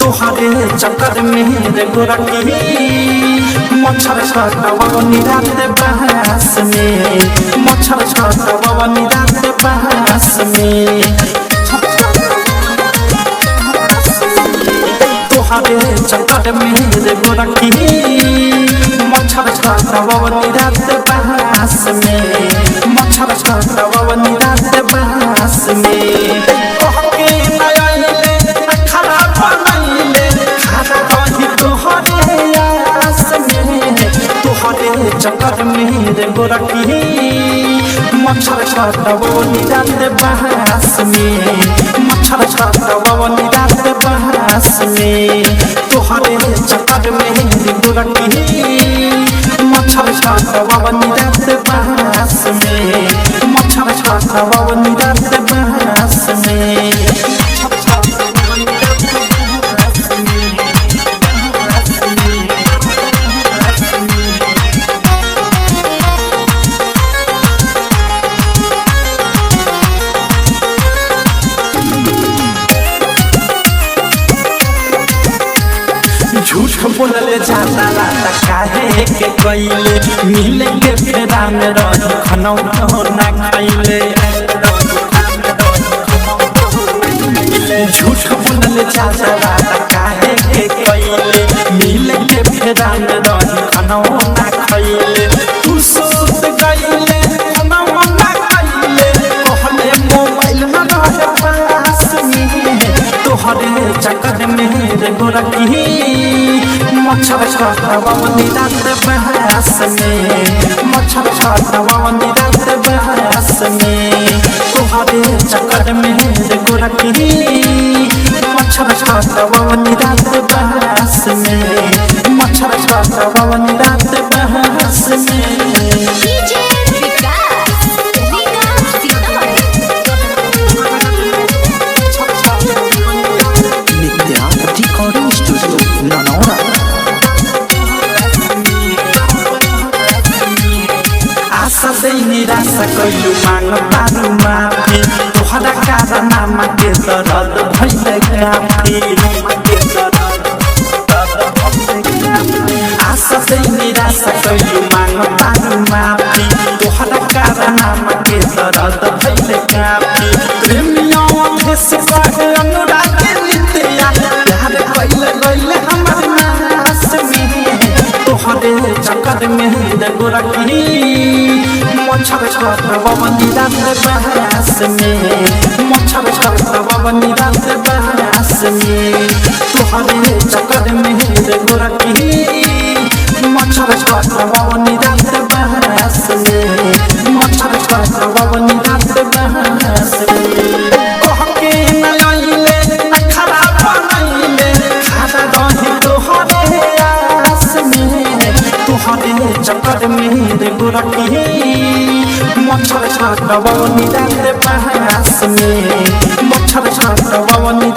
तुहरे चक्कर में रे गोरकी मच्छर छटवनी रात बहस में मच्छर छटवनी रात बहस में तुहरे चक्कर में रे गोरकी मच्छर छटवनी रात बहस में मच्छर छटवनी रात बहस में कहके नयले खरा बनैले खरा रही तुहरे आस में तुहरे चक्कर में रे गोरकी मच्छर छटवनी रात बहस में मच्छर छटवनी रात बहस में तुहरे चक्कर में रे गोरकी मच्छर छटवनी रात बहस में मच्छर छटवनी रात बहस में झूठ बोलले जाता राता काहे के कइले मिले के फेरा में रही खनौ ना खइले झूठ बोलले जाता राता काहे के कइले मिले के फेरा में रही खनौ ना खइले तू सोच गइले खनौ ना खइले कहले मोबाइल में रहे पास में तोहरे चक्कर में रे गोरकी मच्छर छटवनी रात बहस में मच्छर छटवनी रात बहस में तुहरे चक्कर में रे गोरकी मच्छर छटवनी रात बहस में मच्छर छटवनी रात बहस में निराशा कइलु मांग तारू माफी तोहरा कारनामा के दर्द भइले काफी आशा से निराशा कइलु मांग तारू माफी तोहरा कारनामा के दर्द भइले काफी प्रेमियों भेस कहे अनुराग नित्या प्यार कइले गइले हमर नास में तोहरे चक्कर में रे गोरकी मच्छर छटवनी रात बहस में मच्छर छटवनी रात बहस में तुहरे चक्कर में रे गोरकी मच्छर छटवनी रात बहस में मच्छर छटवनी रात बहस में कहके नयले खरा बनैले खरा रही तुहरे आस में तुहरे चक्कर में रे गोरकी मच्छर छटवनी रात बहस में मच्छर छटवनी